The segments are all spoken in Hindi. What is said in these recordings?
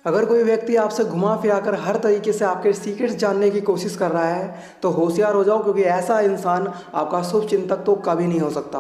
अगर कोई व्यक्ति आपसे घुमा फिरा कर हर तरीके से आपके सीक्रेट्स जानने की कोशिश कर रहा है तो होशियार हो जाओ, क्योंकि ऐसा इंसान आपका शुभ चिंतक तो कभी नहीं हो सकता।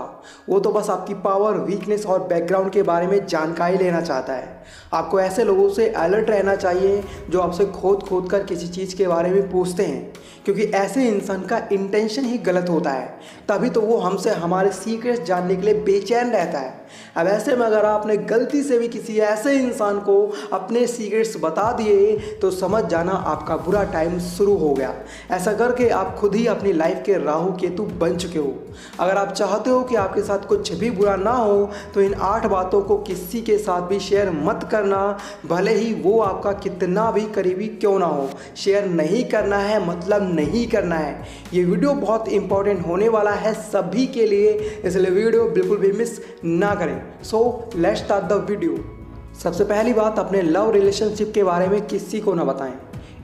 वो तो बस आपकी पावर, वीकनेस और बैकग्राउंड के बारे में जानकारी लेना चाहता है। आपको ऐसे लोगों से अलर्ट रहना चाहिए जो आपसे खोद खोद कर किसी चीज़ के बारे में पूछते हैं, क्योंकि ऐसे इंसान का इंटेंशन ही गलत होता है। तभी तो वो हमसे हमारे सीक्रेट्स जानने के लिए बेचैन रहता है। अब ऐसे में अगर आपने गलती से भी किसी ऐसे इंसान को अपने सीक्रेट्स बता दिए तो समझ जाना आपका बुरा टाइम शुरू हो गया। ऐसा करके आप खुद ही अपनी लाइफ के राहु केतु बन चुके हो। अगर आप चाहते हो कि आपके साथ कुछ भी बुरा ना हो तो इन 8 बातों को किसी के साथ भी शेयर मत करना, भले ही वो आपका कितना भी करीबी क्यों ना हो। शेयर नहीं करना है मतलब नहीं करना है। ये वीडियो बहुत इंपॉर्टेंट होने वाला है सभी के लिए, इसलिए वीडियो बिल्कुल भी मिस ना करें। So let's start the video. सबसे पहली बात, अपने लव रिलेशनशिप के बारे में किसी को ना बताएं।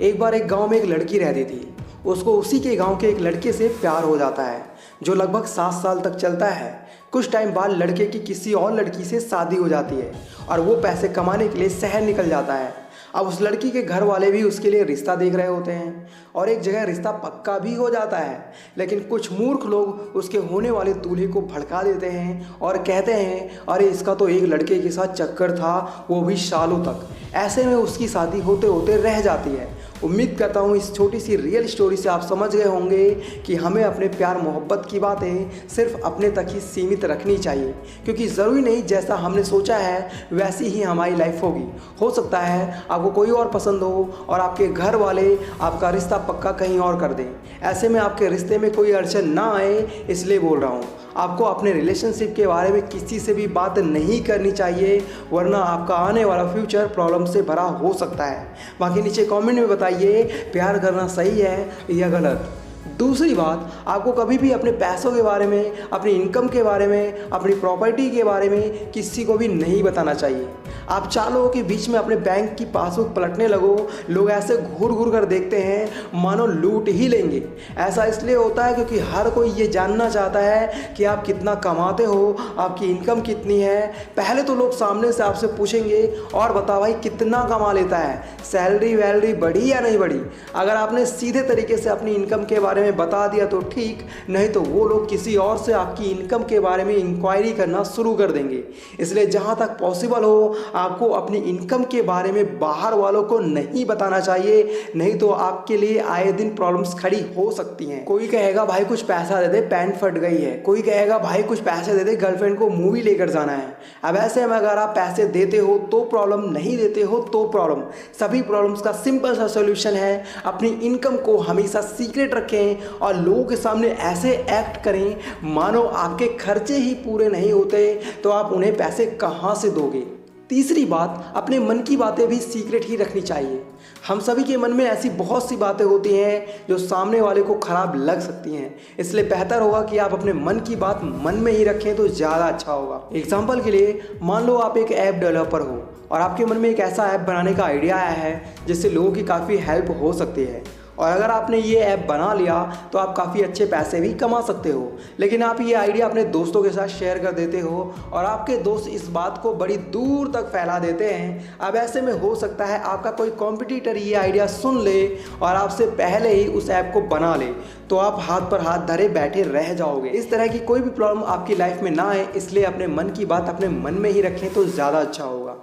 एक बार एक गांव में एक लड़की रहती थी। उसको उसी के गांव के एक लड़के से प्यार हो जाता है जो लगभग 7 साल तक चलता है। कुछ टाइम बाद लड़के की किसी और लड़की से शादी हो जाती है और वो पैसे कमाने के लिए शहर निकल जाता है। अब उस लड़की के घर वाले भी उसके लिए रिश्ता देख रहे होते हैं और एक जगह रिश्ता पक्का भी हो जाता है, लेकिन कुछ मूर्ख लोग उसके होने वाले दूल्हे को भड़का देते हैं और कहते हैं अरे इसका तो एक लड़के के साथ चक्कर था, वो भी सालों तक। ऐसे में उसकी शादी होते होते रह जाती है। उम्मीद करता हूँ इस छोटी सी रियल स्टोरी से आप समझ गए होंगे कि हमें अपने प्यार मोहब्बत की बातें सिर्फ अपने तक ही सीमित रखनी चाहिए, क्योंकि ज़रूरी नहीं जैसा हमने सोचा है वैसी ही हमारी लाइफ होगी। हो सकता है आपको कोई और पसंद हो और आपके घर वाले आपका रिश्ता पक्का कहीं और कर दें। ऐसे में आपके रिश्ते में कोई अड़चन ना आए, इसलिए बोल रहा हूँ। आपको अपने रिलेशनशिप के बारे में किसी से भी बात नहीं करनी चाहिए, वरना आपका आने वाला फ्यूचर प्रॉब्लम से भरा हो सकता है। बाकी नीचे कमेंट में बताइए प्यार करना सही है या गलत। दूसरी बात, आपको कभी भी अपने पैसों के बारे में, अपनी इनकम के बारे में, अपनी प्रॉपर्टी के बारे में किसी को भी नहीं बताना चाहिए। आप 4 लोगों के बीच में अपने बैंक की पासबुक पलटने लगो, लोग ऐसे घूर घूर कर देखते हैं मानो लूट ही लेंगे। ऐसा इसलिए होता है क्योंकि हर कोई ये जानना चाहता है कि आप कितना कमाते हो, आपकी इनकम कितनी है। पहले तो लोग सामने से आपसे पूछेंगे और बता भाई कितना कमा लेता है, सैलरी वैलरी बढ़ी या नहीं बढ़ी। अगर आपने सीधे तरीके से अपनी इनकम के बारे में बता दिया तो ठीक, नहीं तो वो लोग किसी और से आपकी इनकम के बारे में इंक्वायरी करना शुरू कर देंगे। इसलिए जहां तक पॉसिबल हो आपको अपनी इनकम के बारे में बाहर वालों को नहीं बताना चाहिए, नहीं तो आपके लिए आए दिन प्रॉब्लम्स खड़ी हो सकती हैं। कोई कहेगा भाई कुछ पैसा दे दे, पैंट फट गई है। कोई कहेगा भाई कुछ पैसे दे दे, गर्लफ्रेंड को मूवी लेकर जाना है। अब ऐसे में अगर आप पैसे देते हो तो प्रॉब्लम, नहीं देते हो तो प्रॉब्लम। सभी प्रॉब्लम्स का सिंपल सा सोल्यूशन है, अपनी इनकम को हमेशा सीक्रेट रखें और लोगों के सामने ऐसे एक्ट करें मानो आपके खर्चे ही पूरे नहीं होते, तो आप उन्हें पैसे कहां से दोगे। तीसरी बात, अपने मन की बातें भी सीक्रेट ही रखनी चाहिए। हम सभी के मन में ऐसी बहुत सी बातें होती हैं जो सामने वाले को खराब लग सकती हैं, इसलिए बेहतर होगा कि आप अपने मन की बात मन में ही रखें तो ज़्यादा अच्छा होगा। एग्जाम्पल के लिए मान लो आप एक ऐप डेवलपर हो और आपके मन में एक ऐसा ऐप बनाने का आइडिया आया है जिससे लोगों की काफ़ी हेल्प हो सकती है, और अगर आपने ये ऐप बना लिया तो आप काफ़ी अच्छे पैसे भी कमा सकते हो। लेकिन आप ये आइडिया अपने दोस्तों के साथ शेयर कर देते हो और आपके दोस्त इस बात को बड़ी दूर तक फैला देते हैं। अब ऐसे में हो सकता है आपका कोई कॉम्पिटिटर ये आइडिया सुन ले और आपसे पहले ही उस ऐप को बना ले, तो आप हाथ पर हाथ धरे बैठे रह जाओगे। इस तरह की कोई भी प्रॉब्लम आपकी लाइफ में ना आए, इसलिए अपने मन की बात अपने मन में ही रखें तो ज़्यादा अच्छा होगा।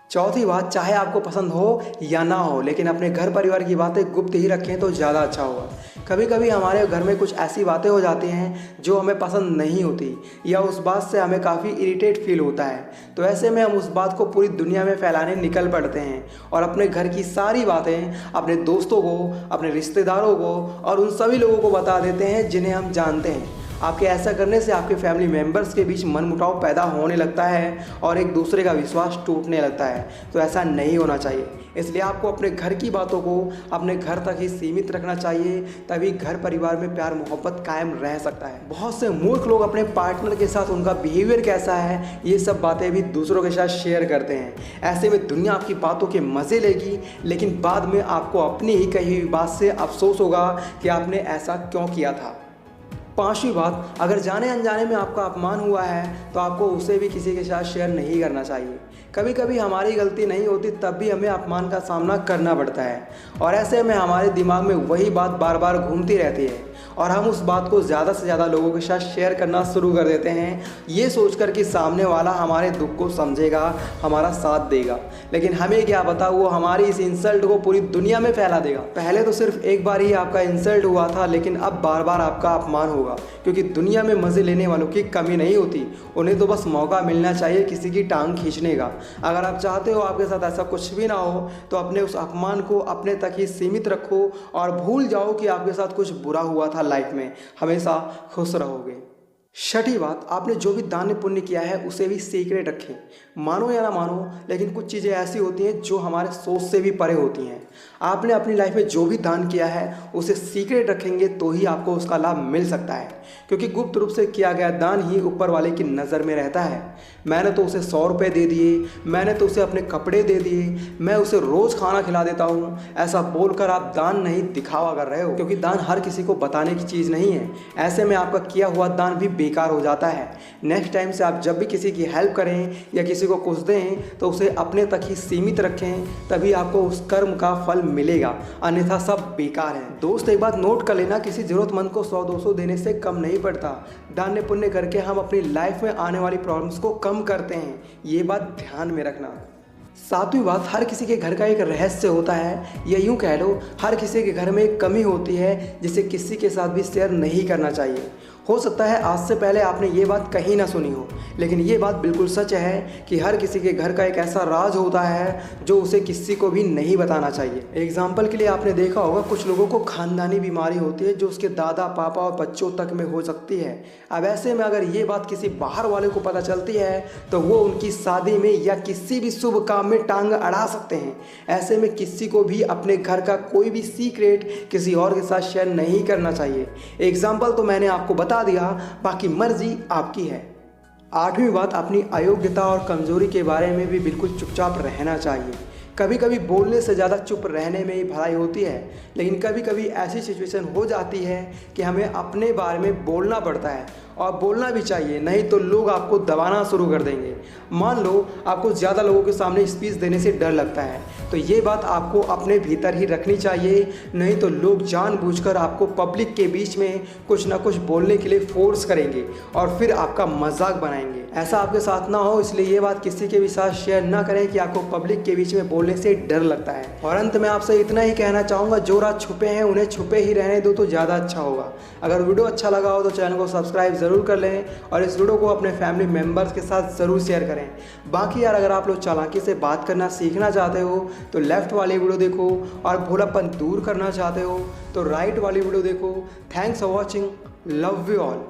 चौथी बात, चाहे आपको पसंद हो या ना हो, लेकिन अपने घर परिवार की बातें गुप्त ही रखें तो ज़्यादा अच्छा होगा। कभी कभी हमारे घर में कुछ ऐसी बातें हो जाती हैं जो हमें पसंद नहीं होती, या उस बात से हमें काफ़ी इरिटेट फील होता है, तो ऐसे में हम उस बात को पूरी दुनिया में फैलाने निकल पड़ते हैं और अपने घर की सारी बातें अपने दोस्तों को, अपने रिश्तेदारों को और उन सभी लोगों को बता देते हैं जिन्हें हम जानते हैं। आपके ऐसा करने से आपके फैमिली मेम्बर्स के बीच मनमुटाव पैदा होने लगता है और एक दूसरे का विश्वास टूटने लगता है, तो ऐसा नहीं होना चाहिए। इसलिए आपको अपने घर की बातों को अपने घर तक ही सीमित रखना चाहिए, तभी घर परिवार में प्यार मोहब्बत कायम रह सकता है। बहुत से मूर्ख लोग अपने पार्टनर के साथ उनका बिहेवियर कैसा है ये सब बातें भी दूसरों के साथ शेयर करते हैं। ऐसे में दुनिया आपकी बातों के मज़े लेगी, लेकिन बाद में आपको अपनी ही कही हुई बात से अफसोस होगा कि आपने ऐसा क्यों किया था। 5वीं बात, अगर जाने अनजाने में आपका अपमान हुआ है तो आपको उसे भी किसी के साथ शेयर नहीं करना चाहिए। कभी कभी हमारी गलती नहीं होती, तब भी हमें अपमान का सामना करना पड़ता है और ऐसे में हमारे दिमाग में वही बात बार बार घूमती रहती है और हम उस बात को ज़्यादा से ज़्यादा लोगों के साथ शेयर करना शुरू कर देते हैं, ये सोचकर कि सामने वाला हमारे दुख को समझेगा, हमारा साथ देगा। लेकिन हमें क्या पता वो हमारी इस इंसल्ट को पूरी दुनिया में फैला देगा। पहले तो सिर्फ एक बार ही आपका इंसल्ट हुआ था, लेकिन अब बार बार आपका अपमान होगा, क्योंकि दुनिया में मज़े लेने वालों की कमी नहीं होती। उन्हें तो बस मौका मिलना चाहिए किसी की टांग खींचने का। अगर आप चाहते हो आपके साथ ऐसा कुछ भी ना हो, तो अपने उस अपमान को अपने तक ही सीमित रखो और भूल जाओ कि आपके साथ कुछ बुरा हुआ था। लाइफ में हमेशा खुश रहोगे। छठी बात, आपने जो भी दान पुण्य किया है उसे भी सीक्रेट रखें। मानो या ना मानो, लेकिन कुछ चीज़ें ऐसी होती हैं जो हमारे सोच से भी परे होती हैं। आपने अपनी लाइफ में जो भी दान किया है उसे सीक्रेट रखेंगे तो ही आपको उसका लाभ मिल सकता है, क्योंकि गुप्त रूप से किया गया दान ही ऊपर वाले की नज़र में रहता है। मैंने तो उसे 100 रुपये दे दिए, मैंने तो उसे अपने कपड़े दे दिए, मैं उसे रोज़ खाना खिला देता हूँ, ऐसा बोलकर आप दान नहीं दिखावा कर रहे हो, क्योंकि दान हर किसी को बताने की चीज़ नहीं है। ऐसे में आपका किया हुआ दान भी बेकार हो जाता है। नेक्स्ट टाइम से आप जब भी किसी की हेल्प करें या किसी को कुछ दें तो उसे अपने तक ही सीमित रखें, तभी आपको उस कर्म का फल मिलेगा, अन्यथा सब बेकार है। दोस्त, एक बात नोट कर लेना, किसी ज़रूरतमंद को 100-200 देने से कम नहीं पड़ता। दान पुण्य करके हम अपनी लाइफ में आने वाली प्रॉब्लम्स को कम करते हैं, ये बात ध्यान में रखना। सातवीं बात, हर किसी के घर का एक रहस्य होता है, या यूँ कह लो हर किसी के घर में एक कमी होती है जिसे किसी के साथ भी शेयर नहीं करना चाहिए। हो सकता है आज से पहले आपने ये बात कहीं ना सुनी हो, लेकिन ये बात बिल्कुल सच है कि हर किसी के घर का एक ऐसा राज होता है जो उसे किसी को भी नहीं बताना चाहिए। एग्जाम्पल के लिए आपने देखा होगा कुछ लोगों को खानदानी बीमारी होती है जो उसके दादा पापा और बच्चों तक में हो सकती है। अब ऐसे में अगर ये बात किसी बाहर वाले को पता चलती है तो वो उनकी शादी में या किसी भी शुभ काम में टांग अड़ा सकते हैं। ऐसे में किसी को भी अपने घर का कोई भी सीक्रेट किसी और के साथ शेयर नहीं करना चाहिए। एग्जाम्पल तो मैंने आपको बता दिया, बाकी मर्जी आपकी है। आठवीं बात, अपनी अयोग्यता और कमजोरी के बारे में भी बिल्कुल चुपचाप रहना चाहिए। कभी कभी बोलने से ज़्यादा चुप रहने में ही भलाई होती है, लेकिन कभी कभी ऐसी सिचुएशन हो जाती है कि हमें अपने बारे में बोलना पड़ता है और बोलना भी चाहिए, नहीं तो लोग आपको दबाना शुरू कर देंगे। मान लो आपको ज़्यादा लोगों के सामने स्पीच देने से डर लगता है, तो ये बात आपको अपने भीतर ही रखनी चाहिए, नहीं तो लोग जानबूझकर आपको पब्लिक के बीच में कुछ ना कुछ बोलने के लिए फोर्स करेंगे और फिर आपका मजाक बनाएंगे। ऐसा आपके साथ ना हो, इसलिए ये बात किसी के भी साथ शेयर ना करें कि आपको पब्लिक के बीच में बोलने से डर लगता है। और अंत में आपसे इतना ही कहना चाहूँगा, जो राज छुपे हैं उन्हें छुपे ही रहने दो तो ज़्यादा अच्छा होगा। अगर वीडियो अच्छा लगा हो तो चैनल को सब्सक्राइब ज़रूर कर लें और इस वीडियो को अपने फैमिली मेम्बर्स के साथ ज़रूर शेयर करें। बाकी यार, अगर आप लोग चालाकी से बात करना सीखना चाहते हो तो लेफ्ट वाली वीडियो देखो, और भोलापन दूर करना चाहते हो तो राइट वाली वीडियो देखो। Thanks for watching, love you all.